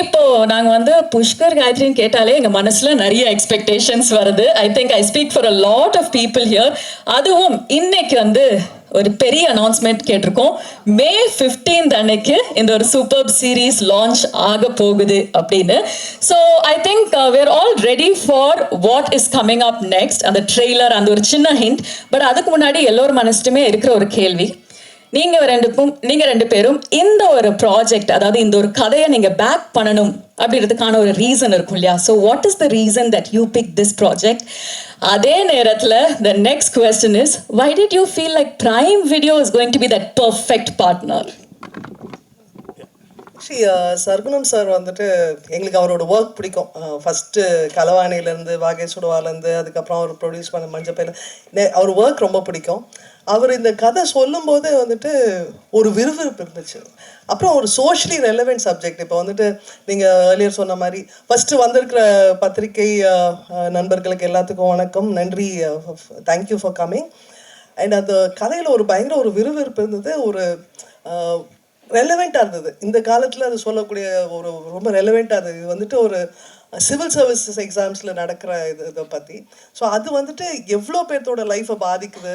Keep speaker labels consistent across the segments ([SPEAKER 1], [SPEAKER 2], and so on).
[SPEAKER 1] இப்போ நாங்க வந்து புஷ்கர் காயத்ரின்னு கேட்டாலே எங்க மனசுல நிறைய எக்ஸ்பெக்டேஷன்ஸ் வருது. I think I speak for a lot of people here. அதுவும் இன்னைக்கு வந்து ஒரு பெரிய அனௌன்ஸ்மெண்ட் கேட்டிருக்கோம். மே 15 அன்னைக்கு இந்த ஒரு சூப்பர் சீரீஸ் லான்ச் ஆக போகுது அப்படின்னு. So I think we're all ready for what is coming up next. அந்த ட்ரெய்லர், அந்த ஒரு சின்ன ஹிண்ட். பட் அதுக்கு முன்னாடி எல்லோரும் மனசுட்டுமே இருக்கிற ஒரு கேள்வி, நீங்க ரெண்டு பேரும் இந்த ஒரு ப்ராஜெக்ட், அதாவது இந்த ஒரு கதையை நீங்க பேக் பண்ணணும் அப்படின்றதுக்கான ஒரு ரீசன் இருக்கும் இல்லையா? So what is the reason that you pick this project? அதே நேரத்தில் the next question is, why did you feel like Prime Video is going to be that perfect partner?
[SPEAKER 2] Sarkunam sir வந்துட்டு எங்களுக்கு அவரோட ஒர்க் பிடிக்கும். First கலவாணிலேருந்து, வாகேஸ்வரவாலேருந்து, அதுக்கப்புறம் அவர் produce பண்ண மஞ்சப்பையில் அவர் work ரொம்ப பிடிக்கும். அவர் இந்த கதை சொல்லும்போது வந்துட்டு ஒரு விறுவிறுப்பு இருந்துச்சு. அப்புறம் ஒரு சோஷியலி ரெலவெண்ட் சப்ஜெக்ட். இப்போ வந்துட்டு நீங்கள் ஏர்லியர் சொன்ன மாதிரி ஃபஸ்ட்டு வந்திருக்கிற பத்திரிகை நண்பர்களுக்கு எல்லாத்துக்கும் வணக்கம், நன்றி, தேங்க்யூ ஃபார் கம்மிங். அண்ட் அந்த கதையில் ஒரு பயங்கர ஒரு விறுவிறுப்பு இருந்தது, ஒரு ரெலவெண்ட்டாக இருந்தது. இந்த காலத்தில் அது சொல்லக்கூடிய ஒரு ரொம்ப ரெலவெண்ட்டாக இருந்தது. இது வந்துட்டு ஒரு சிவில் சர்வீசஸ் எக்ஸாம்ஸில் நடக்கிற இதை பற்றி. ஸோ அது வந்துட்டு எவ்வளோ பேர்த்தோட லைஃப்பை பாதிக்குது,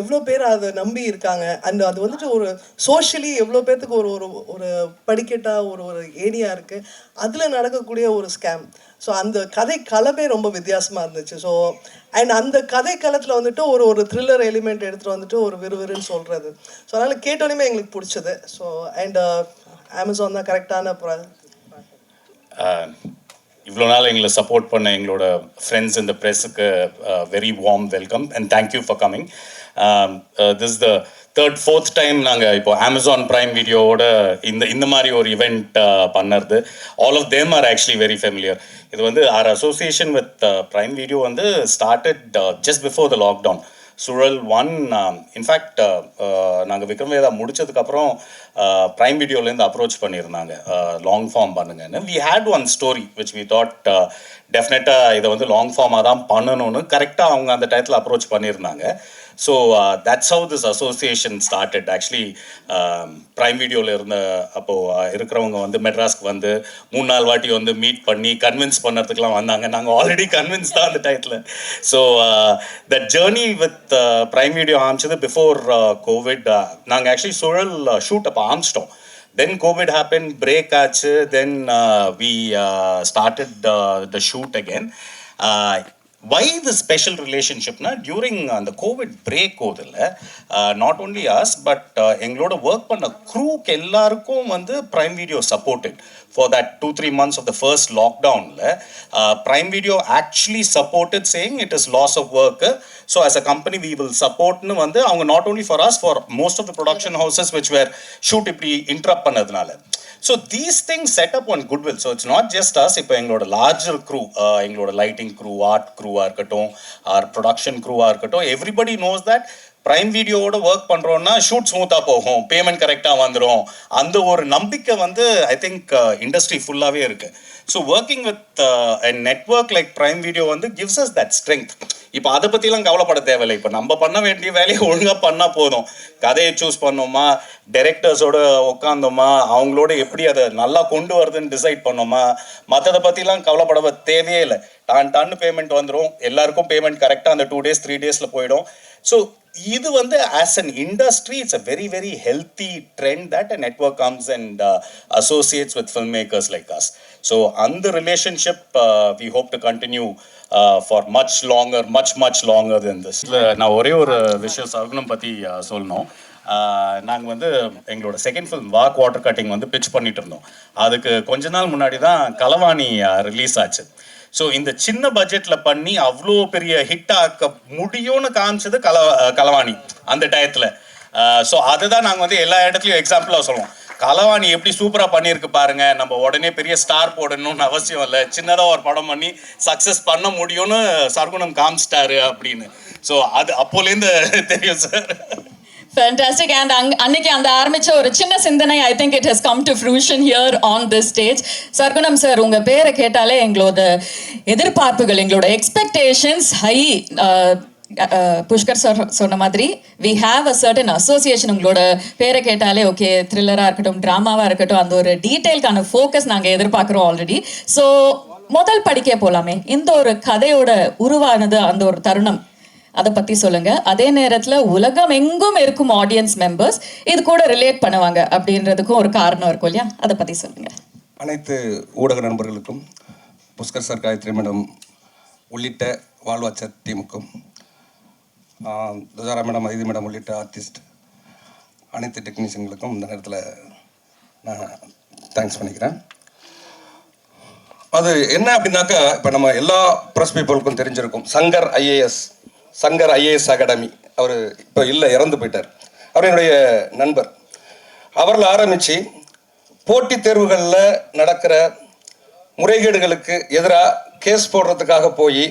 [SPEAKER 2] எவ்வளோ பேர் அதை நம்பி இருக்காங்க, அண்ட் அது வந்துட்டு ஒரு சோஷியலி எவ்வளோ பேர்த்துக்கு ஒரு ஒரு ஒரு படிக்கட்டாக ஒரு ஏரியா இருக்குது, அதில் நடக்கக்கூடிய ஒரு ஸ்கேம். ஸோ அந்த கதை களமே ரொம்ப வித்தியாசமாக இருந்துச்சு. ஸோ அண்ட் அந்த கதை களத்தில் வந்துட்டு ஒரு த்ரில்லர் எலிமெண்ட் எடுத்துகிட்டு வந்துட்டு ஒரு விறுவிறுன்னு சொல்கிறது. ஸோ அதனால் கேட்டோன்னே எங்களுக்கு பிடிச்சது. ஸோ அண்ட் அமேசான் தான் கரெக்டான
[SPEAKER 3] இவ்வளோ நாள் எங்களை சப்போர்ட் பண்ண எங்களோட ஃப்ரெண்ட்ஸ் இந்த ப்ரெஸ்ஸுக்கு very warm welcome and thank you for coming. This the fourth time நாங்கள் இப்போ அமேசான் ப்ரைம் வீடியோவோட இந்த மாதிரி ஒரு இவெண்ட் பண்ணுறது. All of them are actually very familiar. இது வந்து our association with prime video வந்து started just before the lockdown. Suzhal 1 in fact நாங்கள் விக்ரம் வேதா முடித்ததுக்கப்புறம் ப்ரைம் வீடியோலேருந்து அப்ரோச் பண்ணியிருந்தாங்க, லாங் ஃபார்ம் பண்ணுங்கன்னு. We had one story which we thought டெஃபினட்டாக இதை வந்து லாங் ஃபார்மாக தான் பண்ணணும்னு கரெக்டாக அவங்க அந்த டயத்தில் அப்ரோச் பண்ணியிருந்தாங்க. So that's how this association started. Actually prime வீடியோவில் இருந்த அப்போது இருக்கிறவங்க வந்து மெட்ராஸ்க்கு வந்து 3-4 வாட்டி வந்து மீட் பண்ணி கன்வின்ஸ் பண்ணுறதுக்கெலாம் வந்தாங்க. நாங்கள் ஆல்ரெடி கன்வின்ஸ் தான் அந்த டயத்தில். So that journey with prime video ஆரம்பிச்சது பிஃபோர் கோவிட். நாங்கள் ஆக்சுவலி சுழல் ஷூட் அப்போ ஆரம்பிச்சிட்டோம். Then COVID happened, break ஆச்சு, then we started the shoot again. Why the special relationship na during the COVID break hodilla, not only us but engaloda work panna crew ku ellarkum vandu Prime Video supported for that 2-3 months of the first lockdown la. Prime Video actually supported, saying it is loss of work, so as a company we will support nu vandu avanga not only for us, for most of the production houses which were shoot ipdi interrupt pannadunala. So these things set up on goodwill. So it's not just us. இப்போ எங்களோட larger crew, எங்களோட lighting crew, art க்ரூவாக இருக்கட்டும், R production க்ரூவாக இருக்கட்டும், everybody knows that prime வீடியோவோட work பண்ணுறோன்னா shoot ஸ்மூத்தாக போகும், payment கரெக்டாக வந்துடும். அந்த ஒரு நம்பிக்கை வந்து ஐ திங்க் இண்டஸ்ட்ரி ஃபுல்லாகவே இருக்குது. So working with a network like prime video வந்து கிவ்ஸ் அஸ் தட் ஸ்ட்ரென்த். இப்போ அதை பற்றிலாம் கவலைப்பட தேவையில்லை. இப்போ நம்ம பண்ண வேண்டிய வேலையை ஒழுங்காக பண்ணால் போதும். கதையை சூஸ் பண்ணோமா, டைரக்டர்ஸோட உட்காந்தோமா, அவங்களோட எப்படி அதை நல்லா கொண்டு வருதுன்னு டிசைட் பண்ணோமா, மற்றதை பற்றிலாம் கவலைப்பட தேவையே இல்லை. டான்னு பேமெண்ட் வந்துடும், எல்லாருக்கும் பேமெண்ட் கரெக்டாக அந்த 2 days 3 days போயிடும். ஸோ இது வந்து as an industry it's a very very healthy trend that a network comes and associates with film makers like us. So அந்த relationship we hope to continue for much longer then this. நான் ஒரே ஒரு விஷயம் சகுனம் பற்றி சொல்லணும். நாங்கள் வந்து எங்களோட second film walk water cutting வந்து பிச் பண்ணிட்டு இருந்தோம். அதுக்கு கொஞ்ச நாள் முன்னாடி தான் கலவாணி ரிலீஸ் ஆச்சு. ஸோ இந்த சின்ன பட்ஜெட்டில் பண்ணி அவ்வளோ பெரிய ஹிட் ஆக்க முடியும்னு காமிச்சது கலவாணி அந்த டயத்தில். ஸோ அதை தான் நாங்கள் வந்து எல்லா இடத்துலையும் எக்ஸாம்பிளாக சொல்லுவோம். கலவாணி எப்படி சூப்பராக பண்ணியிருக்கு பாருங்க, நம்ம உடனே பெரிய ஸ்டார் போடணும்னு அவசியம் இல்லை, சின்னதாக ஒரு படம் பண்ணி சக்ஸஸ் பண்ண முடியும்னு சர்குணம் காமிச்சிட்டாரு அப்படின்னு. ஸோ அது அப்போலேருந்து தெரியும் சார்.
[SPEAKER 1] Fantastic. And அன்னைக்கு அந்த ஆரம்பிச்ச ஒரு சின்ன சிந்தனை I think it has come to fruition here on this stage. Sargunam sir, உங்க பேரை கேட்டாலே எங்களோட எதிர்பார்ப்புகள், எங்களோட எக்ஸ்பெக்டேஷன்ஸ் ஹை. புஷ்கர் சார் சொன்ன மாதிரி we have a certain association. உங்களோட பேரை கேட்டாலே ஓகே, த்ரில்லராக இருக்கட்டும், ட்ராமாவாக இருக்கட்டும், அந்த ஒரு டீட்டெயிலுக்கான ஃபோக்கஸ் நாங்கள் எதிர்பார்க்குறோம் ஆல்ரெடி. ஸோ முதல் படிக்க போகலாமே, இந்த ஒரு கதையோட உருவானது அந்த ஒரு தருணம், அதை பற்றி சொல்லுங்க. அதே நேரத்தில் உலகம் எங்கும் இருக்கும் ஆடியன்ஸ் மெம்பர்ஸ் இது கூட ரிலேட் பண்ணுவாங்க அப்படின்றதுக்கும் ஒரு காரணம் இருக்கும் இல்லையா, அதை பற்றி சொல்லுங்க.
[SPEAKER 4] அனைத்து ஊடக நண்பர்களுக்கும், புஷ்கர் சார், காயத்ரி மேடம் உள்ளிட்ட வாழ்வாச்சர் டீமுக்கும், துஜாரா மேடம், ஐதி மேடம் உள்ளிட்ட ஆர்டிஸ்ட், அனைத்து டெக்னீஷியன்களுக்கும் இந்த நேரத்தில் நான் தேங்க்ஸ் பண்ணிக்கிறேன். அது என்ன அப்படின்னாக்கா, இப்போ நம்ம எல்லா ப்ரெஸ் பீப்புளுக்கும் தெரிஞ்சிருக்கும் சங்கர் ஐஏஎஸ் அகாடமி. அவர் இப்போ இல்லை, இறந்து போயிட்டார். அவர் என்னுடைய நண்பர். அவரில் ஆரம்பித்து போட்டித் தேர்வுகளில் நடக்கிற முறைகேடுகளுக்கு எதிராக கேஸ் போடுறதுக்காக போய்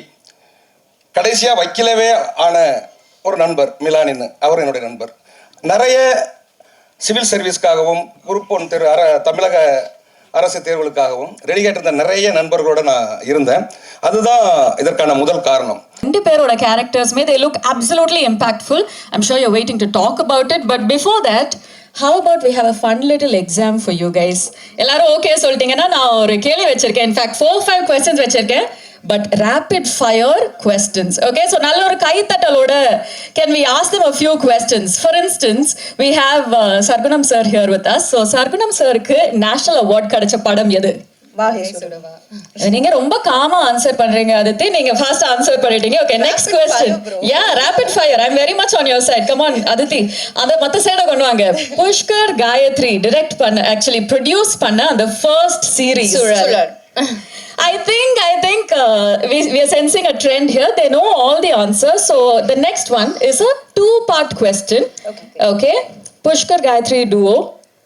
[SPEAKER 4] கடைசியாக வக்கீலவே ஆன ஒரு நண்பர் மிலானின்னு, அவர் என்னுடைய நண்பர். நிறைய சிவில் சர்வீஸ்க்காகவும் குரூப் 1 தேர்வு தமிழக அரசு தேர்வுகளுக்காகவும் ரெடிகேட் இருந்த நிறைய நண்பர்களோட நான் இருந்தேன். அதுதான் இதற்கான முதல் காரணம்.
[SPEAKER 1] ரெண்டு பேரோட கேரக்டர்ஸ்மே they look absolutely impactful. I'm sure you're waiting to talk about it, but before that, how about we have a fun little exam for you guys? எல்லாரும் ஓகே சொல்லிட்டீங்கன்னா நான் ஒரு கேள்வி வச்சிருக்கேன். இன்ஃபேக்ட் 4-5 questions வச்சிருக்கேன், but rapid fire questions. Okay, so நல்ல ஒரு கைத்தட்டலோட can we ask them a few questions? For instance, we have Sargunam sir here with us. So Sargunam sirக்கு நேஷனல் அவார்ட் கிடைச்ச படம் எது? நீங்க ரொம்ப காமா ஆன்சர் பண்றீங்க அதித்தி. நீங்க ஃபாஸ்ட் ஆன்சர் பண்ணிட்டீங்க. Okay, next question. Yeah, rapid fire. I am very much on your side. Come on Aditi, அத மத்த சைட கொண்டு வாங்க. புஷ்கர் காயத்ரி டைரக்ட் பண்ண, ஆக்சுவலி ப்ரொடியூஸ் பண்ண அந்த first series. I think we are sensing a trend here. They know all the answers. So the next one is a 2-part question. Okay. Pushkar Gayatri duo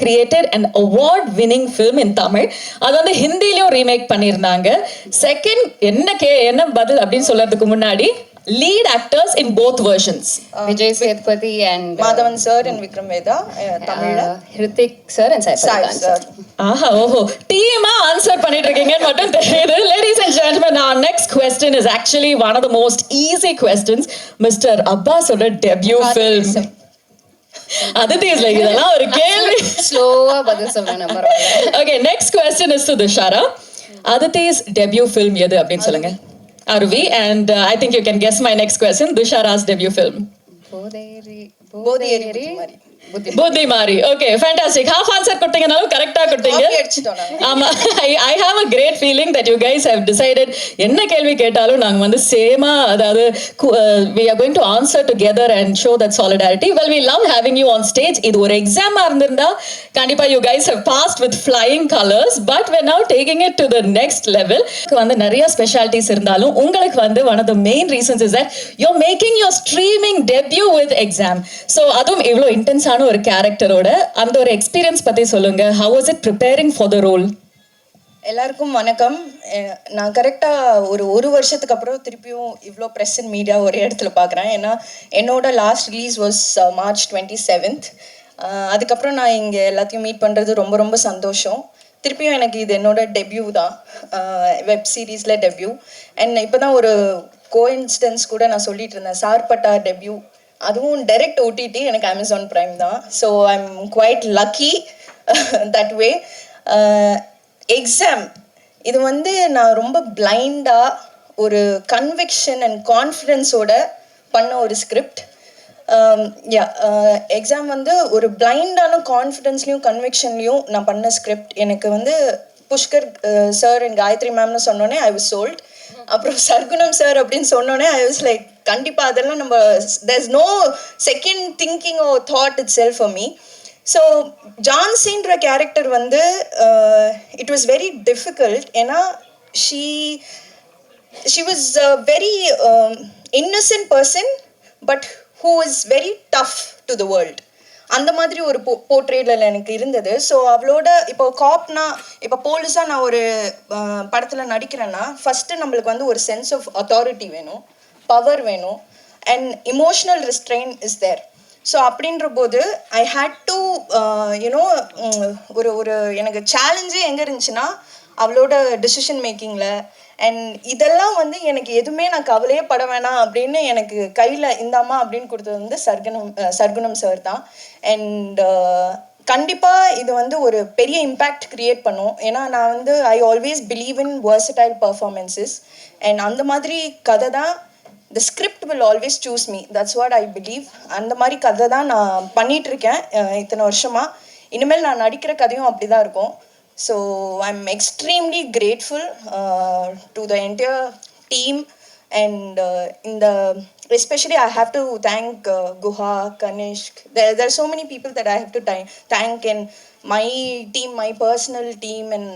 [SPEAKER 1] created an award winning film in Tamil. அது வந்து ஹிந்திலயும் remake பண்ணிருந்தாங்க. Second என்ன பதில் அப்படின்னு சொல்றதுக்கு முன்னாடி lead actors in both versions.
[SPEAKER 5] Vijay Sethupathi and
[SPEAKER 6] Madhavan sir and Vikram Vedha, Tamil.
[SPEAKER 5] Hrithik sir and Sai sir.
[SPEAKER 1] ஆஹா, ஓஹோ, டீமா ஆன்சர் பண்ணிட்டு இருக்கீங்கன்னு மட்டும் தெரியுது. Ladies and gentlemen, our next question is actually one of the most easy questions. Mr. Abbasோட debut film. Aditi is like, இதெல்லாம் ஒரு கேள்வி.
[SPEAKER 5] ஸ்லோவா பதில் சொல்லணும் பரவாயில்லை.
[SPEAKER 1] Okay, next question is to Dushara. Aditi's debut film எது அப்படின்னு சொல்லுங்க. Arvi, and I think you can guess my next question. Dushara's debut film.
[SPEAKER 6] Bodhiyeri
[SPEAKER 1] புத்தி மாறி. Okay, fantastic. ஹாஃப் ஆன்சர் கொடுத்தீங்கனாலும் கரெக்டா கொடுத்தீங்க. ஆமா, I have a great feeling that you guys have decided என்ன கேள்வி கேட்டாலும் நாங்க வந்து சேமா, அதாவது we are going to answer together and show that solidarity. Well, we love having you on stage. இது ஒரு எக்ஸாமா இருந்திருந்தா கண்டிப்பா you guys have passed with flying colors, but we're now taking it to the next level. வந்து நிறைய specialities இருந்தாலும் உங்களுக்கு வந்து one of the main reasons is that you're making your streaming debut with exam. So அதுவும் இவ்வளோ இன்டென்ஸான ஒரு கேரக்டரோட அந்த ஒரு எக்ஸ்பீரியன்ஸ் பத்தி சொல்லுங்க. How was it preparing for the role?
[SPEAKER 6] எல்லாருக்கும் வணக்கம். நான் கரெக்டாக ஒரு வருஷத்துக்கு அப்புறம் திருப்பியும் இவ்வளோ ப்ரெஸ் அண்ட் மீடியா ஒரே இடத்துல பார்க்குறேன். ஏன்னா என்னோட last release was March 27th. அதுக்கப்புறம் நான் இங்கே எல்லாத்தையும் மீட் பண்ணுறது ரொம்ப ரொம்ப சந்தோஷம். திருப்பியும் எனக்கு இது என்னோட டெபியூ தான், வெப் சீரீஸில் டெபியூ. அண்ட் இப்போ தான் ஒரு கோஇன்சிடென்ஸ் கூட நான் சொல்லிட்டு இருந்தேன், சார்பட்டா டெபியூ, அதுவும் டைரக்ட் OTT, எனக்கு Amazon Prime தான். So I am quite lucky that way. Exam இது வந்து நான் ரொம்ப பிளைண்டாக ஒரு கன்விக்ஷன் அண்ட் கான்ஃபிடென்ஸோட பண்ண ஒரு ஸ்கிரிப்ட். எக்ஸாம் வந்து ஒரு பிளைண்டான கான்ஃபிடென்ஸ்லையும் கன்விக்ஷன்லையும் நான் பண்ண ஸ்கிரிப்ட். எனக்கு வந்து புஷ்கர் சார் அண்ட் காயத்ரி மேம்னு சொன்னோன்னே ஐ வாஸ் சோல்ட். அப்புறம் சர்க்குணம் சார் அப்படின்னு சொன்னோன்னே ஐ வாஸ் லைக், கண்டிப்பாக அதெல்லாம் நம்ம there is no second thinking oh thought it self for me. So ஜான்சின்ற கேரக்டர் வந்து இட் வாஸ் வெரி டிஃபிகல்ட். ஏன்னா she was a very innocent person but who is very tough to the world. அந்த மாதிரி ஒரு போர்ட்ரேட்டில் எனக்கு இருந்தது. So அவளோட இப்போ காப்னா, இப்போ போலீஸாக நான் ஒரு படத்தில் நடிக்கிறேன்னா ஃபஸ்ட்டு நம்மளுக்கு வந்து ஒரு சென்ஸ் ஆஃப் அத்தாரிட்டி வேணும், பவர் வேணும், and emotional restraint is there. So அப்படின்ற போது ஐ ஹேட் டு யூனோ ஒரு எனக்கு சேலஞ்சே எங்கே இருந்துச்சுன்னா அவளோட டிசிஷன் மேக்கிங்கில் அண்ட் இதெல்லாம் வந்து எனக்கு எதுவுமே நான் கவலையே பட வேணாம் அப்படின்னு எனக்கு கையில் இந்தாம்மா அப்படின்னு கொடுத்தது வந்து சர்க்குணம் சார் தான். அண்ட் கண்டிப்பாக இது வந்து ஒரு பெரிய இம்பேக்ட் க்ரியேட் பண்ணும். ஏன்னா நான் வந்து I always believe in versatile performances. And அந்த மாதிரி கதை தான் the script will always choose me. That's what I believe. அந்த மாதிரி கதை தான் நான் பண்ணிகிட்ருக்கேன் இத்தனை வருஷமாக. இனிமேல் நான் நடிக்கிற கதையும் அப்படி தான் இருக்கும். So I'm extremely grateful to the entire team. And especially I have to thank Guha, Kanishk. There are so many people that I have to thank, and my team, my personal team, and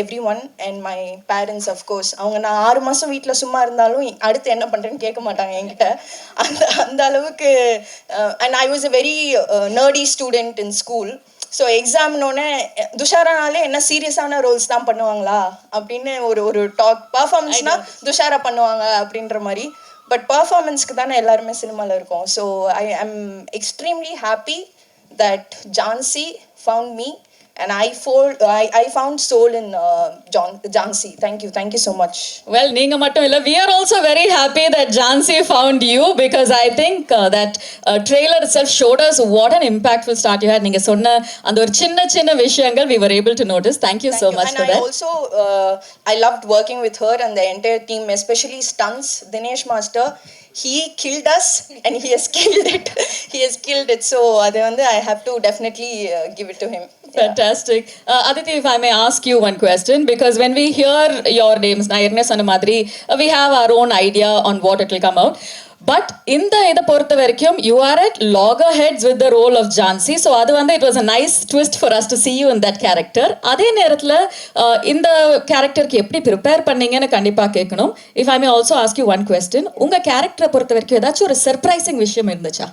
[SPEAKER 6] everyone, and my parents of course. அவங்க நான் 6 மாதம் வீட்டில் சும்மா இருந்தாலும் அடுத்து என்ன பண்ணுறேன்னு கேட்க மாட்டாங்க என்கிட்ட. அந்த அளவுக்கு. And I was a very nerdy student in school. So எக்ஸாம்னோடனே துஷாரானாலே என்ன சீரியஸான ரோல்ஸ் தான் பண்ணுவாங்களா அப்படின்னு ஒரு டாக், பர்ஃபார்மன்ஸ்னா துஷாரா பண்ணுவாங்க அப்படின்ற மாதிரி. பட் பர்ஃபார்மன்ஸ்க்கு தானே எல்லாருமே சினிமாவில் இருக்கோம். So I am extremely happy that Jhansi found me, and I found soul in Jhansi. Thank you so much.
[SPEAKER 1] Well, நீங்க மட்டும் இல்ல, we are also very happy that Jhansi found you, because I think that trailer itself showed us what an impactful start you had. நீங்க சொன்ன அந்த ஒரு சின்ன விஷயங்கள் we were able to notice. Thank you so much
[SPEAKER 6] and
[SPEAKER 1] for that.
[SPEAKER 6] I also I loved working with her and the entire team, especially stunts. Dinesh Master, he killed us and he has killed it. So adu vandu I have to definitely give it to him.
[SPEAKER 1] Fantastic. Aditi, if I may ask you one question, because when we hear your names, na erna sonna madri, we have our own idea on what it will come out. But இந்த இதை பொறுத்த வரைக்கும் you are at loggerheads with the role of Jhansi. So அது வந்து it was a nice twist for us to see you in that character. அதே நேரத்தில் இந்த கேரக்டருக்கு எப்படி ப்ரிப்பேர் பண்ணீங்கன்னு கண்டிப்பாக கேட்கணும். If I may also ask you one question, உங்கள் கேரக்டரை பொறுத்த வரைக்கும் ஏதாச்சும் ஒரு சர்ப்ரைசிங் விஷயம் இருந்துச்சா?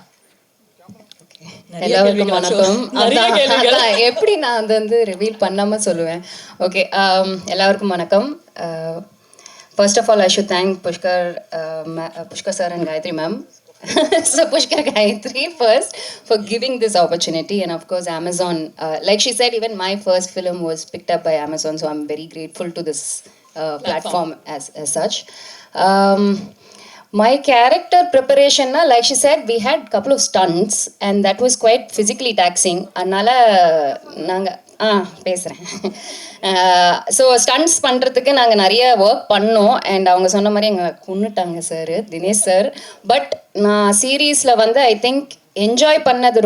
[SPEAKER 5] எல்லாருக்கும் வணக்கம். அதான் எப்படி நான் அதை வந்து ரிவீல் பண்ணாமல் சொல்லுவேன். ஓகே, எல்லாருக்கும் வணக்கம். First of all, I should thank Pushkar sir and Gayatri ma'am. So Pushkar, Gayatri first for giving this opportunity, and of course Amazon. Like she said, even my first film was picked up by Amazon, so I'm very grateful to this platform as such. My character preparation, like she said, we had couple of stunts and that was quite physically taxing. அதனால நாங்கள் பேசுகிறேன். So stunts பண்ணுறதுக்கு நாங்கள் நிறைய work பண்ணோம். And அவங்க சொன்ன மாதிரி எங்களை கொன்னுட்டாங்க சார், தினேஷ் சார். பட் நான் சீரீஸில் வந்து ஐ திங்க்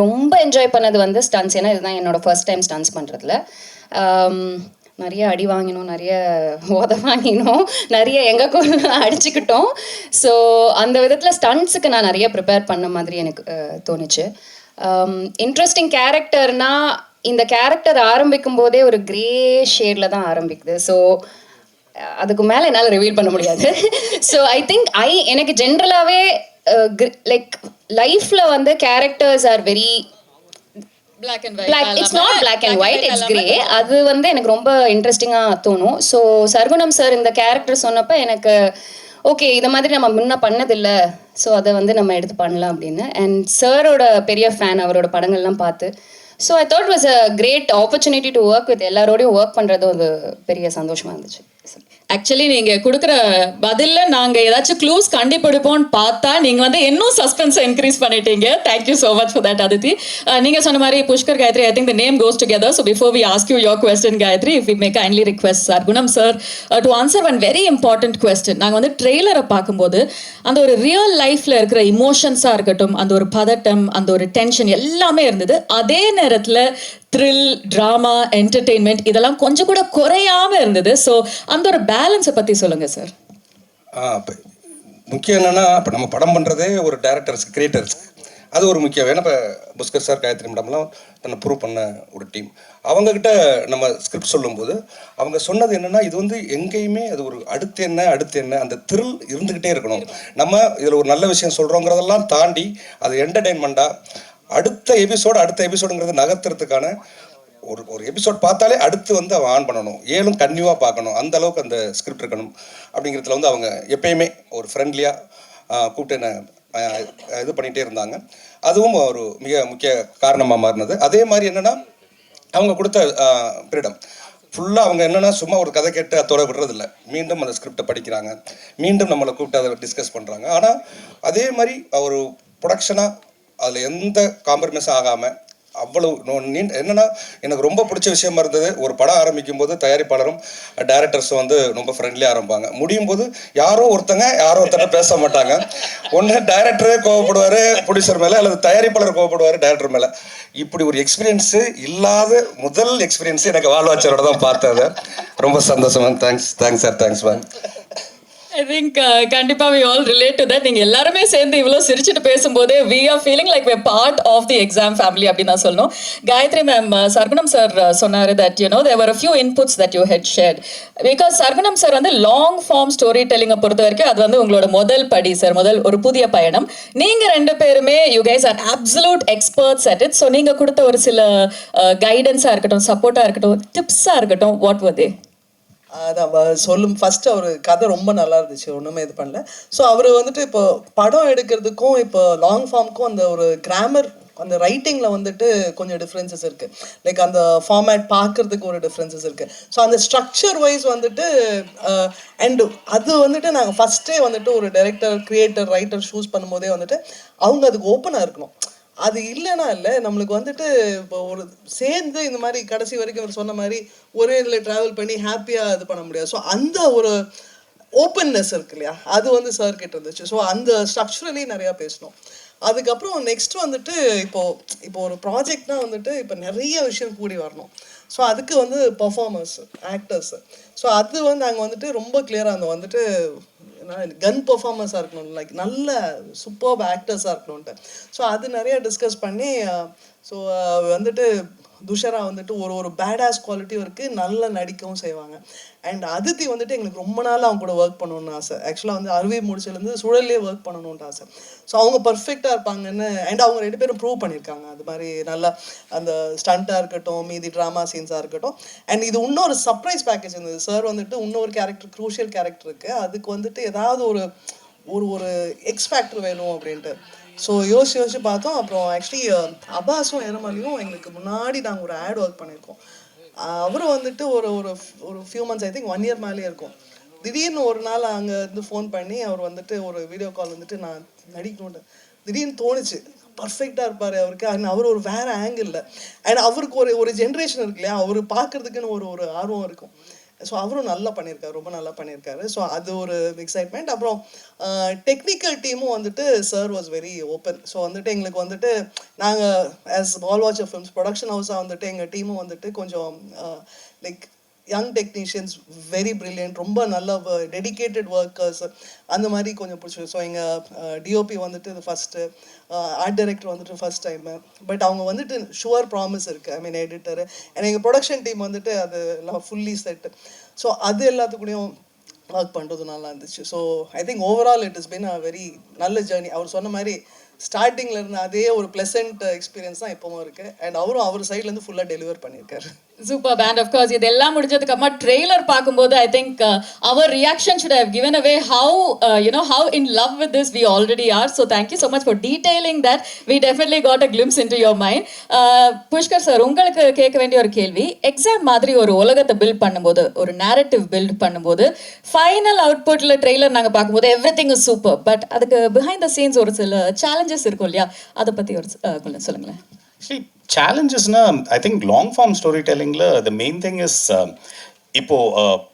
[SPEAKER 5] ரொம்ப என்ஜாய் பண்ணது வந்து ஸ்டண்ட்ஸ். ஏன்னா இதுதான் என்னோட ஃபர்ஸ்ட் டைம் ஸ்டண்ட்ஸ் பண்ணுறதுல. நிறைய அடி வாங்கினோம், நிறைய வாங்கினோம், நிறைய அடிச்சுக்கிட்டோம். ஸோ அந்த விதத்தில் ஸ்டண்ட்ஸுக்கு நான் நிறைய ப்ரிப்பேர் பண்ண மாதிரி எனக்கு தோணுச்சு. இன்ட்ரெஸ்டிங் கேரக்டர்னா இந்த கேரக்டர் ஆரம்பிக்கும் போதே ஒரு கிரே ஷேடில் தான் ஆரம்பிக்குது. ஸோ அதுக்கு மேலே என்னால் ரிவீல் பண்ண முடியாது. ஸோ ஐ திங்க் எனக்கு ஜென்ரலாகவே லைக் லைஃப்பில் வந்து characters are very it's not black and white, it's grey. அது வந்து எனக்கு ரொம்ப இன்ட்ரெஸ்டிங்காக தோணும். ஸோ சர்க்குணம் சார் இந்த கேரக்டர் சொன்னப்போ எனக்கு ஓகே, இதை மாதிரி நம்ம முன்ன பண்ணதில்லை, ஸோ அதை வந்து நம்ம எடுத்து பண்ணலாம் அப்படின்னு. அண்ட் சாரோட பெரிய ஃபேன், அவரோட படங்கள்லாம் பார்த்து. So I thought was a great opportunity to work with எல்லாரோடையும் ஒர்க் பண்ணுறது ஒரு பெரிய சந்தோஷமாக இருந்துச்சு.
[SPEAKER 1] ஆக்சுவலி நீங்கள் கொடுக்குற பதிலில் நாங்கள் ஏதாச்சும் க்ளூஸ் கண்டுபிடிப்போம்னு பார்த்தா நீங்கள் வந்து இன்னும் சஸ்பென்ஸை இன்க்ரீஸ் பண்ணிட்டீங்க. Thank you so much for that Aditi. நீங்கள் சொன்ன மாதிரி Pushkar, Gayatri, I think the name goes together. So before we ask you your question, Gayatri, if we may kindly request Sargunam sir to answer one very important question. நாங்கள் வந்து ட்ரெய்லரை பார்க்கும்போது அந்த ஒரு real லைஃப்பில் இருக்கிற இமோஷன்ஸாக இருக்கட்டும், அந்த ஒரு பதட்டம், அந்த ஒரு டென்ஷன் எல்லாமே இருந்தது. அதே நேரத்தில் த்ரில், ட்ராமா, என்டர்டெயின்மெண்ட் இதெல்லாம் கொஞ்சம் கூட குறையாமல் இருந்தது. ஸோ அந்த ஒரு பேலன்ஸை பற்றி சொல்லுங்கள் சார்.
[SPEAKER 4] முக்கியம் என்னென்னா, இப்போ நம்ம படம் பண்ணுறதே ஒரு டேரக்டர்ஸ்க்கு, கிரியேட்டர்ஸ்க்கு அது ஒரு முக்கியம். ஏன்னா இப்போ புஷ்கர் சார், காயத்ரி மேடம்லாம் தன்னை ப்ரூவ் பண்ண ஒரு டீம். அவங்கக்கிட்ட நம்ம ஸ்கிரிப்ட் சொல்லும்போது அவங்க சொன்னது என்னென்னா, இது வந்து எங்கேயுமே அது ஒரு அடுத்து என்ன அந்த த்ரில் இருந்துக்கிட்டே இருக்கணும். நம்ம இதில் ஒரு நல்ல விஷயம் சொல்கிறோங்கிறதெல்லாம் தாண்டி அது என்டர்டெயின்மெண்ட்டாக அடுத்த எபிசோடுங்கிறது நகர்த்துறதுக்கான ஒரு எபிசோட் பார்த்தாலே அடுத்து வந்து அவன் ஆன் பண்ணணும், ஏழும் கன்னியூவாக பார்க்கணும், அந்த அளவுக்கு அந்த ஸ்கிரிப்ட் இருக்கணும். அப்படிங்கிறதுல வந்து அவங்க எப்பயுமே ஒரு ஃப்ரெண்ட்லியாக கூப்பிட்டு என்ன இது பண்ணிகிட்டே இருந்தாங்க. அதுவும் ஒரு மிக முக்கிய காரணமாக மாறினது. அதே மாதிரி என்னென்னா, அவங்க கொடுத்த ஃப்ரீடம். ஃபுல்லாக அவங்க என்னென்னா சும்மா ஒரு கதை கேட்டு அதோட விடுறதில்ல, மீண்டும் அந்த ஸ்கிரிப்டை படிக்கிறாங்க, மீண்டும் நம்மளை கூப்பிட்டு அதை டிஸ்கஸ் பண்ணுறாங்க. ஆனால் அதே மாதிரி ஒரு ப்ரொடக்ஷனாக அதில் எந்த காம்ப்ரமைஸும் ஆகாமல் அவ்வளவு என்னென்னா எனக்கு ரொம்ப பிடிச்ச விஷயமா இருந்தது, ஒரு படம் ஆரம்பிக்கும் போது தயாரிப்பாளரும் டைரக்டர்ஸும் வந்து ரொம்ப ஃப்ரெண்ட்லியாக ஆரம்பிப்பாங்க. முடியும் போது யாரோ ஒருத்தர் பேச மாட்டாங்க. ஒன்று டைரக்டரே கோவப்படுவார் ப்ரொடியூசர் மேலே, அல்லது தயாரிப்பாளர் கோவப்படுவார் டைரக்டர் மேலே. இப்படி ஒரு எக்ஸ்பீரியன்ஸு இல்லாத முதல் எக்ஸ்பீரியன்ஸு எனக்கு வாழ்வாச்சரோட தான் பார்த்தது. ரொம்ப சந்தோஷம் ma'am. Thanks sir, thanks ma'am.
[SPEAKER 1] I think கண்டிப்பா we all relate to that. நீங்க எல்லாருமே சேர்ந்து இவ்வளோ சிரிச்சுட்டு பேசும்போதே we are feeling like we're part of the exam family அப்படின்னு தான் சொல்லணும். காயத்ரி மேம், சர்குணம் சார் சொன்னாரு that you know there were a few inputs that you had shared because Sargunam sir வந்து லாங் ஃபார்ம் ஸ்டோரி டெல்லிங்கை பொறுத்த வரைக்கும் அது வந்து உங்களோட முதல் படி சார், முதல் ஒரு புதிய பயணம். நீங்க ரெண்டு பேருமே you guys are absolute experts at it. So நீங்க கொடுத்த ஒரு சில கைடன்ஸாக இருக்கட்டும், சப்போர்ட்டாக இருக்கட்டும், டிப்ஸாக இருக்கட்டும், வாட் were they?
[SPEAKER 2] அதான் சொல்லும் ஃபர்ஸ்ட் அவர் கதை ரொம்ப நல்லா இருந்துச்சு, ஒன்றுமே இது பண்ணல. ஸோ அவர் வந்துட்டு இப்போ படம் எடுக்கிறதுக்கும் இப்போ லாங் ஃபார்முக்கும் அந்த ஒரு கிராமர், அந்த ரைட்டிங்கில் வந்துட்டு கொஞ்சம் டிஃப்ரென்சஸ் இருக்குது. லைக் அந்த ஃபார்மேட் பார்க்குறதுக்கு ஒரு டிஃப்ரென்சஸ் இருக்குது. ஸோ அந்த ஸ்ட்ரக்சர் வைஸ் வந்துட்டு அண்ட் அது வந்துட்டு நாங்கள் ஃபஸ்ட்டே வந்துட்டு ஒரு டைரக்டர், கிரியேட்டர், ரைட்டர் சூஸ் பண்ணும்போதே வந்துட்டு அவங்க அதுக்கு ஓப்பனாக இருக்கணும். அது இல்லைன்னா இல்லை, நம்மளுக்கு வந்துட்டு இப்போ ஒரு சேர்ந்து இந்த மாதிரி கடைசி வரைக்கும் அவர் சொன்ன மாதிரி ஒரே இதில் ட்ராவல் பண்ணி ஹாப்பியாக இது பண்ண முடியாது. ஸோ அந்த ஒரு ஓப்பன்னஸ் இருக்கு இல்லையா, அது வந்து சார் கிட்ட இருந்துச்சு. ஸோ அந்த ஸ்ட்ரக்சரலி நிறையா பேசணும். அதுக்கப்புறம் நெக்ஸ்ட் வந்துட்டு இப்போ ஒரு ப்ராஜெக்ட்னா வந்துட்டு இப்போ நிறைய விஷயம் கூடி வரணும். ஸோ அதுக்கு வந்து பர்ஃபார்மர்ஸ், ஆக்டர்ஸ், ஸோ அது வந்து நாங்கள் வந்துட்டு ரொம்ப கிளியராக இருந்தோம். வந்துட்டு கன் பர்ஃபார்மன்ஸாக இருக்கணும், லைக் நல்ல சூப்பர்ப் ஆக்டர்ஸாக இருக்கணும்ன்ட்டு. ஸோ அது நிறைய டிஸ்கஸ் பண்ணி ஸோ வந்துட்டு துஷரா வந்துட்டு ஒரு பேடாஸ் குவாலிட்டியும் இருக்குது, நல்லா நடிக்கவும் செய்வாங்க. அண்ட் அதித்தி வந்துட்டு எங்களுக்கு ரொம்ப நாள் அவங்க கூட ஒர்க் பண்ணணும்னு ஆசை. ஆக்சுவலாக வந்து அருவி முடிச்சிலேருந்து சுழல்லே ஒர்க் பண்ணணுன்ட்டு ஆசை. ஸோ அவங்க பர்ஃபெக்டாக இருப்பாங்கன்னு, அண்ட் அவங்க ரெண்டு பேரும் ப்ரூவ் பண்ணியிருக்காங்க. அது மாதிரி நல்லா அந்த ஸ்டண்ட்டாக இருக்கட்டும், மீதி ட்ராமா சீன்ஸாக இருக்கட்டும். அண்ட் இது இன்னொரு சர்ப்ரைஸ் பேக்கேஜ் இருந்தது. சார் வந்துட்டு இன்னொரு கேரக்டர், க்ரூஷியல் கேரக்டர் இருக்குது, அதுக்கு வந்துட்டு ஏதாவது ஒரு எக்ஸ் ஃபேக்டர் வேணும் அப்படின்ட்டு. ஸோ யோசிச்சு பார்த்தோம். அப்புறம் ஆக்சுவலி அப்பாஸும் ஏரமலையும் எங்களுக்கு முன்னாடி நாங்கள் ஒரு ஆட் ஒர்க் பண்ணியிருக்கோம். அவரும் வந்துட்டு ஒரு few months, I think 1 year மேலேயே இருக்கும். திடீர்னு ஒரு நாள் அங்கே இருந்து ஃபோன் பண்ணி அவர் வந்துட்டு ஒரு வீடியோ கால் வந்துட்டு நான் நடிக்கணும்னு திடீர்னு தோணுச்சு. பர்ஃபெக்டாக இருப்பார் அவருக்கு. அண்ட் அவர் ஒரு வேறு ஆங்கிளில், அண்ட் அவருக்கு ஒரு ஜென்ரேஷன் இருக்கு இல்லையா, அவர் பார்க்குறதுக்குன்னு ஒரு ஆர்வம் இருக்கும். ஸோ அவரும் நல்லா பண்ணியிருக்காரு, ரொம்ப நல்லா பண்ணியிருக்காரு. ஸோ அது ஒரு எக்ஸைட்மெண்ட். அப்புறம் டெக்னிக்கல் டீமும் வந்துட்டு sir was very open. So வந்துட்டு எங்களுக்கு வந்துட்டு நாங்கள் ஆஸ் பால் வாட்சர் ஃபிலிம்ஸ் ப்ரொடக்ஷன் ஹவுஸாக வந்துட்டு எங்கள் டீமும் வந்துட்டு கொஞ்சம் like young technicians, very brilliant, ரொம்ப நல்ல டெடிக்கேட்டட் ஒர்க்கர்ஸ், அந்த மாதிரி கொஞ்சம் பிடிச்சி. ஸோ எங்கள் டிஓபி வந்துட்டு இது ஃபஸ்ட்டு, ஆர்ட் டைரக்டர் வந்துட்டு ஃபஸ்ட் டைமு, பட் அவங்க வந்துட்டு ஷுவர் ப்ராமிஸ் இருக்குது. ஐ மீன் எடிட்டரு அண்ட் எங்கள் ப்ரொடக்ஷன் டீம் வந்துட்டு அது எல்லாம் ஃபுல்லி செட்டு. ஸோ அது எல்லாத்துக்கூடையும் ஒர்க் பண்ணுறது நல்லா இருந்துச்சு. So I think overall it is been a very நல்ல ஜேர்னி. அவர் சொன்ன மாதிரி ஸ்டார்டிங்கில் இருந்த அதே ஒரு ப்ளசன்ட் எக்ஸ்பீரியன்ஸ் தான் இப்போவும் இருக்குது. அண்ட் அவரும் அவர் சைட்லேருந்து ஃபுல்லாக டெலிவர் பண்ணியிருக்காரு.
[SPEAKER 1] Super pant. ஆஃப் கோர்ஸ் இதெல்லாம் முடிஞ்சதுக்கு அப்புறமா ட்ரெய்லர் பார்க்கும்போது I think our reaction should have given away how how in love with this we already are. So thank you so much for detailing that. We definitely got a glimpse into your mind. Pushkar sir, உங்களுக்கு கேட்க வேண்டிய ஒரு கேள்வி, exam மாதிரி ஒரு உலகத்தை build பண்ணும்போது, ஒரு நேரட்டிவ் பில்ட் பண்ணும்போது, ஃபைனல் அவுட்புட்டில் ட்ரெய்லர் நாங்கள் பார்க்கும்போது எவ்ரிதிங் இஸ் சூப்பர், பட் அதுக்கு பிஹைண்ட் த சீன்ஸ் ஒரு சில சேலஞ்சஸ் இருக்கும் இல்லையா, அதை பற்றி ஒரு சொல்லுங்களேன்.
[SPEAKER 3] சேலஞ்சஸ்னா I think long form story டெல்லிங்கில் த மெயின் திங் இஸ் இப்போ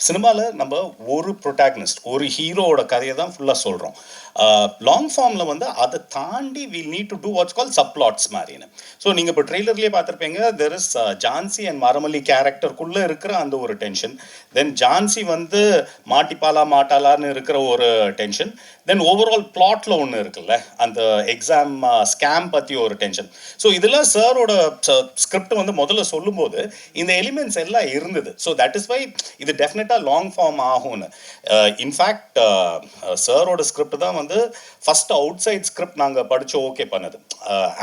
[SPEAKER 3] சினிமாவில் நம்ம ஒரு ப்ரொட்டாகனிஸ்ட், ஒரு ஹீரோவோட கதையை தான் ஃபுல்லாக சொல்கிறோம். லாங் ஃபார்மில் வந்து அதை தாண்டி we need to do what's call subplots மாதிரின்னு. ஸோ நீங்கள் இப்போ ட்ரெய்லர்லேயே பார்த்துருப்பீங்க, there is Jhansi and Maramalli கேரக்டருக்குள்ளே இருக்கிற அந்த ஒரு டென்ஷன், தென் ஜான்சி வந்து மாட்டிப்பாலா மாட்டாளான்னு இருக்கிற ஒரு டென்ஷன், தென் ஓவரால் பிளாட்டில் ஒன்று இருக்குல்ல, அந்த எக்ஸாம் ஸ்கேம் பற்றி ஒரு டென்ஷன். ஸோ இதெல்லாம் சாரோட ஸ்கிரிப்ட் வந்து முதல்ல சொல்லும்போது இந்த எலிமெண்ட்ஸ் எல்லாம் இருந்தது. ஸோ தட் இஸ் வை இது டெஃபினட்டாக லாங் ஃபார்ம் ஆகும்னு. இன்ஃபேக்ட் சாரோட ஸ்கிரிப்ட் தான் வந்து ஃபர்ஸ்ட் அவுட் சைட் ஸ்கிரிப்ட் நாங்கள் படித்து ஓகே பண்ணது.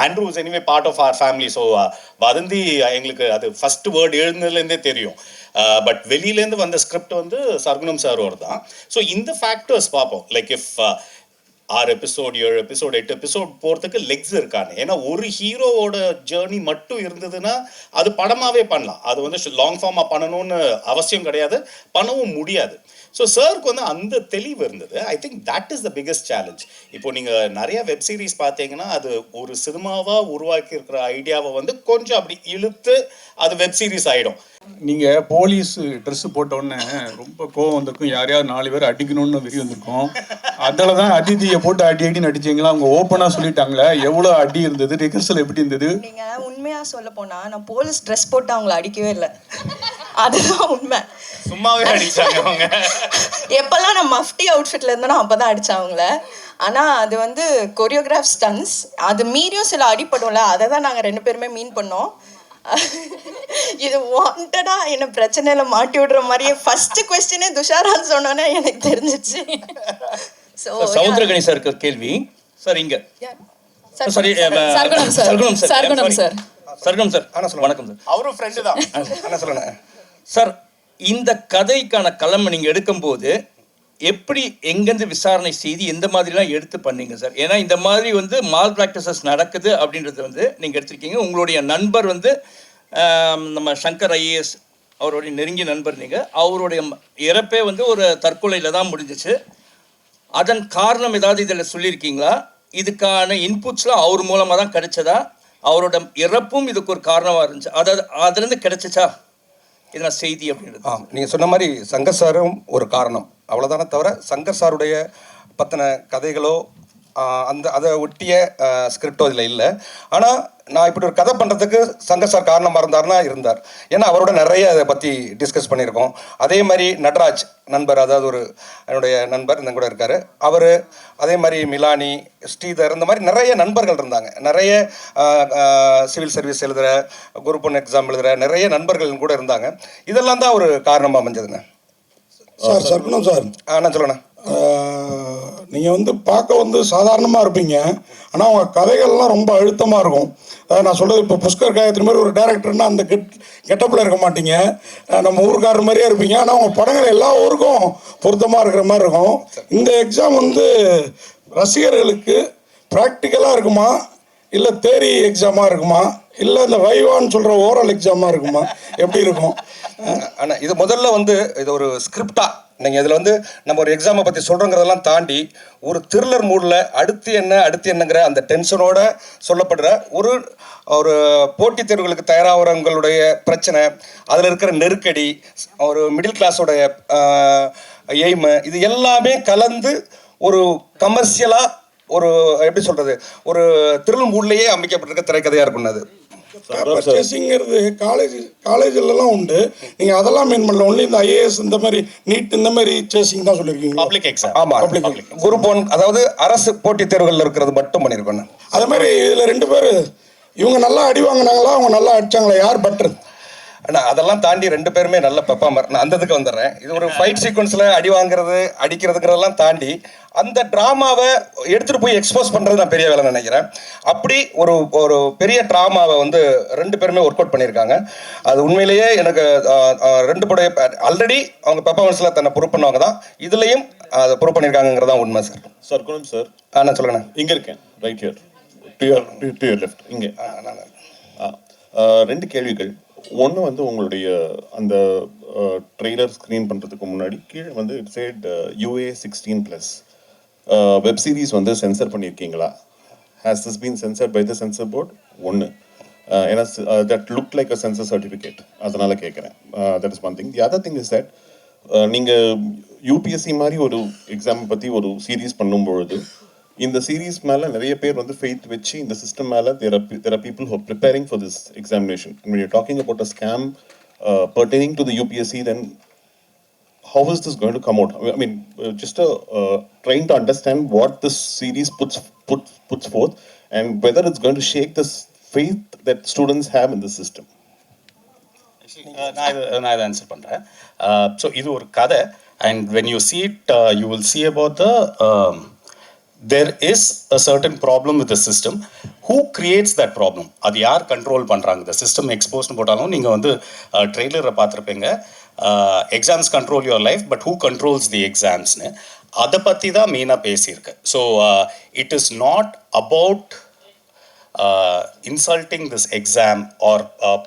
[SPEAKER 3] Andrew is anyway part of our family. So Vadhandhi எங்களுக்கு அது ஃபர்ஸ்ட் வேர்டு எழுதுனதுலேருந்தே தெரியும். பட் வெளியிலேருந்து வந்த ஸ்கிரிப்ட் வந்து சர்குணம் சாரோட தான். ஸோ இந்த ஃபேக்டர்ஸ் பார்ப்போம். Like if 6 episode 7 episode 8 episode போகிறதுக்கு லெக்ஸ் இருக்காங்க. ஏன்னா ஒரு ஹீரோவோட ஜேர்னி மட்டும் இருந்ததுன்னா அது படமாகவே பண்ணலாம். அது வந்து லாங் ஃபார்மாக பண்ணணும்னு அவசியம் கிடையாது, பண்ணவும் முடியாது. ஸோ சாருக்கு வந்து அந்த தெளிவு இருந்தது. I think that is the biggest challenge. இப்போ நீங்கள் நிறைய வெப் சீரிஸ் பார்த்தீங்கன்னா அது ஒரு சினிமாவாக உருவாக்கி இருக்கிற ஐடியாவை வந்து கொஞ்சம் அப்படி இழுத்து அது வெப் சீரிஸ் ஆகிடும்.
[SPEAKER 7] நீங்கள் போலீஸ் ட்ரெஸ்ஸு போட்டோடனே ரொம்ப கோவம் வந்திருக்கும், யாரையாவது 4 பேர் அடிக்கணும்னு வெறி வந்திருக்கும். அதில் தான் அதிதியை போட்டு அடின்னு அடிச்சிங்களா? அவங்க ஓப்பனாக சொல்லிட்டாங்களே எவ்வளோ அடி இருந்தது, ரிகர்சல் எப்படி இருந்தது?
[SPEAKER 6] நீங்கள் உண்மையாக சொல்ல போனால் நான் போலீஸ் ட்ரெஸ் போட்டு அவங்கள அடிக்கவே இல்லை, அதுதான் உண்மை.
[SPEAKER 3] சும்மாவே அடிச்சாங்க அவங்க.
[SPEAKER 6] எப்பெல்லாம் நான் மஃப்டி அவுட்ஃபிட்ல இருந்தேனோ அப்போ தான் அடித்தேன் அவங்கள. ஆனால் அது வந்து கொரியோகிராஃப் ஸ்டன்ஸ், அது மீறியும் சில அடிப்படும்ல, அதை தான் நாங்கள் 2 பேருமே மீன் பண்ணோம். இது வாண்டடா என்ன பிரச்சனையில மாட்டி விடுற மாதிரியே ஃபர்ஸ்ட் கொஸ்டினே துஷாரான்னு சொன்னோன்னே எனக்கு தெரிஞ்சிச்சு.
[SPEAKER 8] சமுத்திரகனி சாருக்கு கேள்வி சார். இங்க sorry
[SPEAKER 1] Sargunam sir. Sargunam sir.
[SPEAKER 8] Sargunam sir. வணக்கம் சார்.
[SPEAKER 3] அவரும் ஃப்ரெண்டு தான்.
[SPEAKER 4] என்ன சொல்லுங்க
[SPEAKER 8] சார், இந்த கதைக்கான களம் நீங்கள் எடுக்கும்போது எப்படி எங்கேருந்து விசாரணை செய்து எந்த மாதிரிலாம் எடுத்து பண்ணீங்க சார்? ஏன்னா இந்த மாதிரி வந்து மால் ப்ராக்டிசஸ் நடக்குது அப்படின்றது வந்து நீங்கள் எடுத்திருக்கீங்க. உங்களுடைய நண்பர் வந்து நம்ம சங்கர் ஐஏஎஸ் அவருடைய நெருங்கிய நண்பர். நீங்கள் அவருடைய இறப்பே வந்து ஒரு தற்கொலையில் தான் முடிஞ்சிச்சு. அதன் காரணம் ஏதாவது இதில் சொல்லியிருக்கீங்களா? இதுக்கான இன்புட்ஸ்லாம் அவர் மூலமாக தான் கிடைச்சதா? அவரோட இறப்பும் இதுக்கு ஒரு காரணமாக இருந்துச்சு, அதாவது அதுலேருந்து கிடைச்சிச்சா இதெல்லாம் செய்தி அப்படின்றது?
[SPEAKER 4] நீங்கள் சொன்ன மாதிரி சங்கர் சாரும் ஒரு காரணம், அவ்வளோதானே தவிர சங்கர் சாருடைய பற்றின கதைகளோ அதை ஒட்டிய ஸ்கிரிப்டோ இதில் இல்லை. ஆனால் நான் இப்படி ஒரு கதை பண்ணுறதுக்கு சங்கர் சார் காரணமாக இருந்தார். ஏன்னா அவரோட நிறைய அதை பற்றி டிஸ்கஸ் பண்ணியிருக்கோம். அதே மாதிரி நடராஜ் நண்பர், அதாவது ஒரு என்னுடைய நண்பர் இந்த கூட இருக்கார், அவர் அதே மாதிரி மிலானி, ஸ்ரீதர், இந்த மாதிரி நிறைய நண்பர்கள் இருந்தாங்க. நிறைய சிவில் சர்வீஸ் எழுதுகிற, குரூப் 1 எக்ஸாம் எழுதுகிற நிறைய நண்பர்கள் கூட இருந்தாங்க. இதெல்லாம் தான் ஒரு காரணமாக அமைஞ்சதுங்க.
[SPEAKER 9] சார் சர்க்குணம் சார்,
[SPEAKER 4] நான் சொல்லணேன்,
[SPEAKER 9] நீங்கள் வந்து பார்க்க வந்து சாதாரணமாக இருப்பீங்க, ஆனால் உங்கள் கதைகள்லாம் ரொம்ப அழுத்தமாக இருக்கும். அதாவது நான் சொல்கிறது, இப்போ புஷ்கர் காயத்ரி மாதிரி ஒரு டேரக்டர்னால் அந்த கெட்டப்பில் இருக்க மாட்டீங்க, நம்ம ஊருக்காரர் மாதிரியே இருப்பீங்க. ஆனால் உங்கள் படங்கள் எல்லா ஊருக்கும் பொருத்தமாக இருக்கிற மாதிரி இருக்கும். இந்த எக்ஸாம் வந்து ரசிகர்களுக்கு ப்ராக்டிக்கலாக இருக்குமா, இல்லை தேரி எக்ஸாமாக இருக்குமா, இல்லை இந்த வைவான்னு சொல்கிற ஓரல் எக்ஸாமாக இருக்குமா, எப்படி இருக்கும்?
[SPEAKER 4] ஆனால் இது முதல்ல வந்து இது ஒரு ஸ்கிரிப்டாக நீங்கள் இதில் வந்து நம்ம ஒரு எக்ஸாமை பற்றி சொல்கிறோங்கிறதெல்லாம் தாண்டி ஒரு த்ரில்லர் மூடில் அடுத்து என்னங்கிற அந்த டென்ஷனோட சொல்லப்படுற ஒரு போட்டித் தேர்வுகளுக்கு தயாராகிறவங்களுடைய பிரச்சனை, அதில் இருக்கிற நெருக்கடி, ஒரு மிடில் கிளாஸோடைய எய்மு, இது எல்லாமே கலந்து ஒரு கமர்ஷியலாக ஒரு எப்படி சொல்கிறது, ஒரு த்ரில் மூட்லேயே அமைக்கப்பட்டிருக்க திரைக்கதையாக இருக்கும். அது
[SPEAKER 9] சேசிங்கிறது காலேஜ்லலாம் உண்டு, நீங்கள் அதெல்லாம் மீன் பண்ணல. ஒன்லி இந்த ஐஏஎஸ் இந்த மாதிரி நீட் இந்த மாதிரி சேசிங் தான் சொல்லியிருக்கீங்க.
[SPEAKER 3] Public exam.
[SPEAKER 4] ஆமாம், குரூப் 1 அதாவது அரசு போட்டித் தேர்வுகளில் இருக்கிறது மட்டும் பண்ணியிருக்கோம்.
[SPEAKER 9] அதே மாதிரி இதில் 2 பேர் இவங்க நல்லா அடி வாங்கினாங்களா, அவங்க நல்லா அடிச்சாங்களா, யார் பெட்டர்?
[SPEAKER 4] ஆனால் அதெல்லாம் தாண்டி 2 பேருமே நல்ல பெர்ஃபார்மர். நான் அந்த இதுக்கு வந்துடுறேன். இது ஒரு ஃபைட் சீக்வன்ஸில் அடி வாங்குறது அடிக்கிறதுங்கிறதெல்லாம் தாண்டி அந்த ட்ராமாவை எடுத்துகிட்டு போய் எக்ஸ்போஸ் பண்ணுறது நான் பெரிய வேலை நினைக்கிறேன். அப்படி ஒரு பெரிய ட்ராமாவை வந்து 2 பேருமே ஒர்க் அவுட் பண்ணியிருக்காங்க. அது உண்மையிலேயே எனக்கு 2 படைய ஆல்ரெடி அவங்க பெர்ஃபார்மன்ஸில் தன்னை ப்ரூவ் பண்ணவங்க தான், இதுலேயும் அதை ப்ரூவ் பண்ணியிருக்காங்கிறதான் உண்மை சார்.
[SPEAKER 10] சர்க்குணம் சார்,
[SPEAKER 4] நான் சொல்லுங்கண்ணா.
[SPEAKER 10] இங்கே இருக்கேன், right here, to your left. இங்கே 2 கேள்விகள். ஒன்று வந்து உங்களுடைய அந்த ட்ரெய்லர் ஸ்க்ரீன் பண்ணுறதுக்கு முன்னாடி கீழே வந்து it said UA 16+. Web series வந்து சென்சர் பண்ணியிருக்கீங்களா? Has this been censored by the censor board? ஒன்று, ஏன்னா that look like a censor certificate, அதனால் கேட்குறேன். That is one thing. The other thing is that நீங்கள் UPSC மாதிரி ஒரு எக்ஸாம் பற்றி ஒரு சீரீஸ் பண்ணும்பொழுது இந்த சீரீஸ் மேலே நிறைய பேர் வந்து ஃபெய்த் வச்சு இந்த சிஸ்டம் மேலே there are people who are preparing for this examination. And when you're talking about a scam pertaining to the UPSC, then how is this going to come out? I mean, just trying to understand what this series puts forth and whether it's going to shake this faith that students have in the system.
[SPEAKER 3] நான் இதை answer பண்ணுறேன். So இது ஒரு கதை, and when you see it, you will see about the there is a certain problem with the system. Who creates that problem? அது யார் control பண்ணுறாங்க? the system எக்ஸ்போஸ்னு போட்டாலும் நீங்கள் வந்து ட்ரெய்லரை பார்த்துருப்பீங்க, exams control your life, but who controls the எக்ஸாம்ஸ்னு. அதை பற்றி தான் மெயினாக பேசியிருக்கு. So it is not about insulting this exam or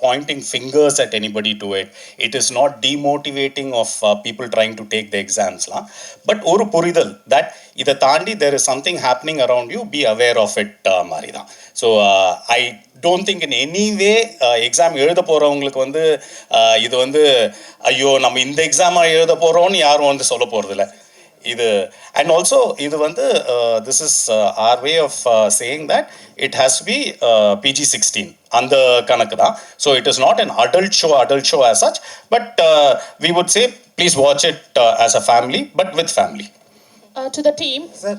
[SPEAKER 3] pointing fingers at anybody to it. It is not demotivating of people trying to take the exams la, but oru puridal that ida taandi there is something happening around you, be aware of it mari da. So I don't think in any way exam எழுத போறவங்களுக்கு வந்து இது வந்து ஐயோ நம்ம இந்த exam எழுத போறோம்னு யாரும் வந்து சொல்ல போறது இல்லை இது. அண்ட் ஆல்சோ இது வந்து this is our way of saying that it has to be PG-16 அந்த கணக்கு தான். So it is not an adult show as such, but we would say please watch it as a family, but with family.
[SPEAKER 11] To the team, sir.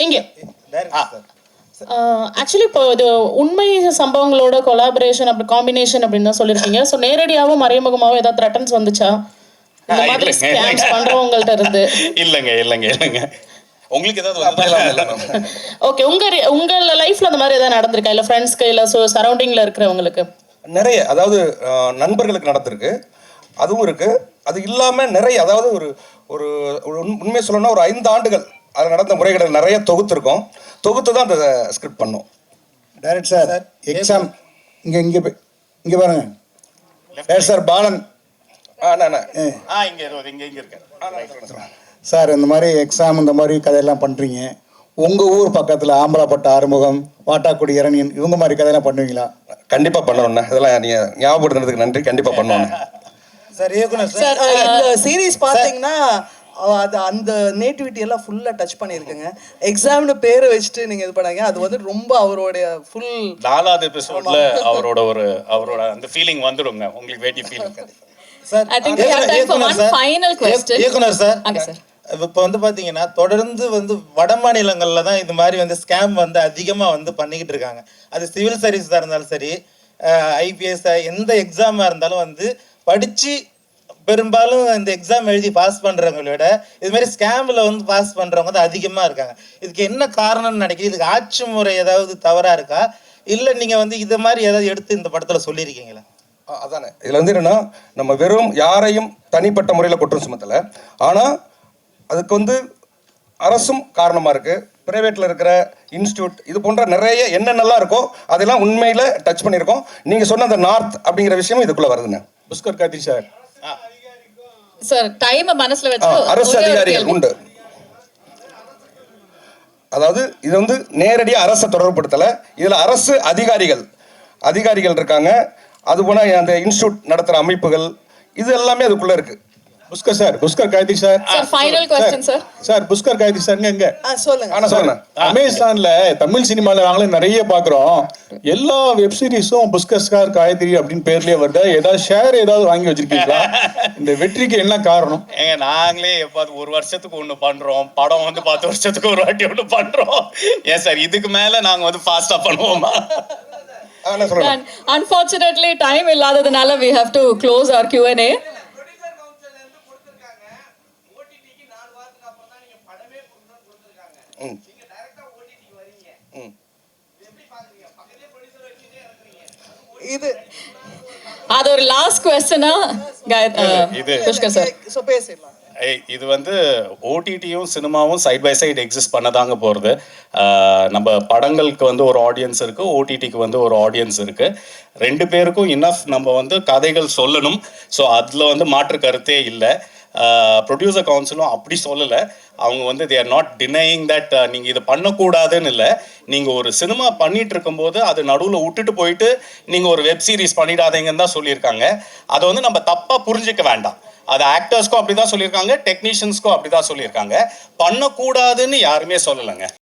[SPEAKER 11] இங்கே actually இப்போ இது உண்மை சம்பவங்களோட collaboration அப்படி combination அப்படின்னு தான் சொல்லியிருக்கீங்க. ஸோ நேரடியாகவும் மறைமுகமாகவும் ஏதாவது த்ரெட்டன்ஸ் வந்துச்சா இந்த மாதிரி ஸ்கேம்ஸ் பண்றவங்கள்ட்ட இருந்து?
[SPEAKER 3] இல்லைங்க உங்களுக்கு ஏதாவது
[SPEAKER 11] ஓகே, உங்க லைஃப்ல அந்த மாதிரி ஏதாவது நடந்திருக்கா, இல்ல ஃப்ரெண்ட்ஸ்க்கு இல்ல சரௌண்டிங்ல இருக்கிறவங்களுக்கு?
[SPEAKER 4] நிறைய, அதாவது நண்பர்களுக்கு நடந்திருக்கு, அதுவும் இருக்கு. அது இல்லாம நிறைய, அதாவது ஒரு உண்மையை சொல்லணும்னா ஒரு 5 ஆண்டுகள் அது நடந்த முறைகளை நிறைய தொகுத்து தான் அந்த ஸ்கிரிப்ட் பண்ணோம்.
[SPEAKER 12] டைரக்ட் சார், எக்ஸாம் இங்க பாருங்க சார், பாலன் சார், இந்த மாதிரி எக்ஸாம் இந்த மாதிரி கதையெல்லாம் பண்ணுறீங்க. உங்கள் ஊர் பக்கத்தில் ஆம்பலாப்பட்ட ஆறுமுகம், வாட்டாக்குடி இரணியன், இவங்க மாதிரி கதையெல்லாம் பண்ணுவீங்களா?
[SPEAKER 4] கண்டிப்பாக பண்ணணும்ண்ணே. இதெல்லாம் நீங்கள் ஞாபகப்படுத்துறதுக்கு நன்றி. கண்டிப்பாக பண்ணணும்
[SPEAKER 12] சார். இயக்குனர் சார்,
[SPEAKER 2] இந்த சீரீஸ் பார்த்தீங்கன்னா அது அந்த நேட்டிவிட்டி எல்லாம் ஃபுல்லாக டச் பண்ணியிருக்குங்க. எக்ஸாம்னு பேரை வச்சுட்டு நீங்கள் இது பண்ணாங்க, அது வந்து ரொம்ப அவருடைய ஃபுல்
[SPEAKER 3] 4வது எபிசோட்ல அவரோட அந்த ஃபீலிங் வந்துடுங்க உங்களுக்கு. வேட்டி feeling
[SPEAKER 1] I think we have time for one final question.
[SPEAKER 12] இயக்குனர் சார்,
[SPEAKER 1] அங்க சார்,
[SPEAKER 12] இப்போ வந்து பார்த்தீங்கன்னா தொடர்ந்து வந்து வட மாநிலங்களில் தான் இது மாதிரி வந்து ஸ்கேம் வந்து அதிகமாக வந்து பண்ணிக்கிட்டு இருக்காங்க. அது சிவில் சர்வீஸாக இருந்தாலும் சரி, IPS எந்த எக்ஸாமாக இருந்தாலும் வந்து படித்து பெரும்பாலும் இந்த எக்ஸாம் எழுதி பாஸ் பண்ணுறவங்கள விட இது மாதிரி ஸ்கேமில் வந்து பாஸ் பண்ணுறவங்க தான் அதிகமாக இருக்காங்க. இதுக்கு என்ன காரணம்னு நினைக்கிறீங்க? இதுக்கு ஆட்சி முறை ஏதாவது தவறாக இருக்கா, இல்லை நீங்கள் வந்து இது மாதிரி ஏதாவது எடுத்து இந்த படத்தில் சொல்லியிருக்கீங்களா?
[SPEAKER 4] அதானே, இதில் வந்து என்னென்னா, நம்ம வெறும் யாரையும் தனிப்பட்ட முறையில் குற்றம் சுமத்தலை, ஆனால் அதுக்கு வந்து அரசும் காரணமாக இருக்குது, ப்ரைவேட்டில் இருக்கிற இன்ஸ்டியூட், இது போன்ற நிறைய என்னென்னலாம் இருக்கோ அதெல்லாம் உண்மையில் டச் பண்ணியிருக்கோம். நீங்கள் சொன்ன அந்த நார்த் அப்படிங்கிற விஷயமும் இதுக்குள்ளே வருதுண்ணே.
[SPEAKER 7] Pushkar Karthi sir,
[SPEAKER 1] sir time மனசுல வச்சு
[SPEAKER 4] அரசு அதிகாரிகள் உண்டு. அதாவது இது வந்து நேரடியாக அரசை தொடர்புபடுத்தலை, இதில் அரசு அதிகாரிகள் இருக்காங்க. அது போல அந்த இன்ஸ்டியூட் நடத்துகிற அமைப்புகள் இது எல்லாமே அதுக்குள்ளே இருக்குது.
[SPEAKER 7] புஷ்கர் கார்த்தி சார்,
[SPEAKER 1] ஃபைனல் क्वेश्चन sir.
[SPEAKER 7] Sir, Pushkar Karthi sir எங்க?
[SPEAKER 2] சொல்லுங்க.
[SPEAKER 7] அமேசான்ல தமிழ் சினிமால நாங்களும் நிறைய பாக்குறோம். எல்லா வெப் சீரிஸும் புஷ்கர் காயத்ரி அப்படின்னு பேர்லயே வருது. ஏதாவது ஷேர் ஏதாவது வாங்கி வச்சிருக்கீங்களா? இந்த வெற்றிக்கு என்ன காரணம்?
[SPEAKER 3] நாங்களே எப்பாவது 1 வருஷத்துக்கு ஒண்ணு பண்றோம், படம் வந்து 10 வருஷத்துக்கு ஒரு வாட்டி ஒண்ணு பண்றோம். ஏன் சார் இதுக்கு மேல நாங்க வந்து ஃபாஸ்டா பண்ணுவோமா?
[SPEAKER 1] Unfortunately time இல்லாததுனால we have to close our Q&A.
[SPEAKER 2] இது
[SPEAKER 1] அது ஒரு லாஸ்ட் क्वेश्चनா புஷ்கர் சார்?
[SPEAKER 2] சோ பேசிடலாம்.
[SPEAKER 3] இது வந்து ஓடிடியும் சினிமாவும் சைட் பை சைடு எக்ஸிஸ்ட் பண்ணதாங்க போகிறது. நம்ம படங்களுக்கு வந்து ஒரு ஆடியன்ஸ் இருக்குது, ஓடிடிக்கு வந்து ஒரு ஆடியன்ஸ் இருக்குது. 2 பேருக்கும் இனஃப் நம்ம வந்து கதைகள் சொல்லணும். ஸோ அதில் வந்து மாற்று கருத்தே இல்லை. ப்ரொடியூசர் கவுன்சிலும் அப்படி சொல்லலை. அவங்க வந்து they are not denying that நீங்கள் இதை பண்ணக்கூடாதுன்னு இல்லை. நீங்கள் ஒரு சினிமா பண்ணிட்டு இருக்கும்போது அது நடுவில் விட்டுட்டு போயிட்டு நீங்கள் ஒரு வெப் சீரிஸ் பண்ணிடாதீங்கன்னு தான் சொல்லியிருக்காங்க. அதை வந்து நம்ம தப்பாக புரிஞ்சிக்க வேண்டாம். அது ஆக்டர்ஸ்க்கும் அப்படி தான் சொல்லியிருக்காங்க, டெக்னீஷியன்ஸ்க்கும் அப்படி தான் சொல்லியிருக்காங்க. பண்ணக்கூடாதுன்னு யாருமே சொல்லலைங்க.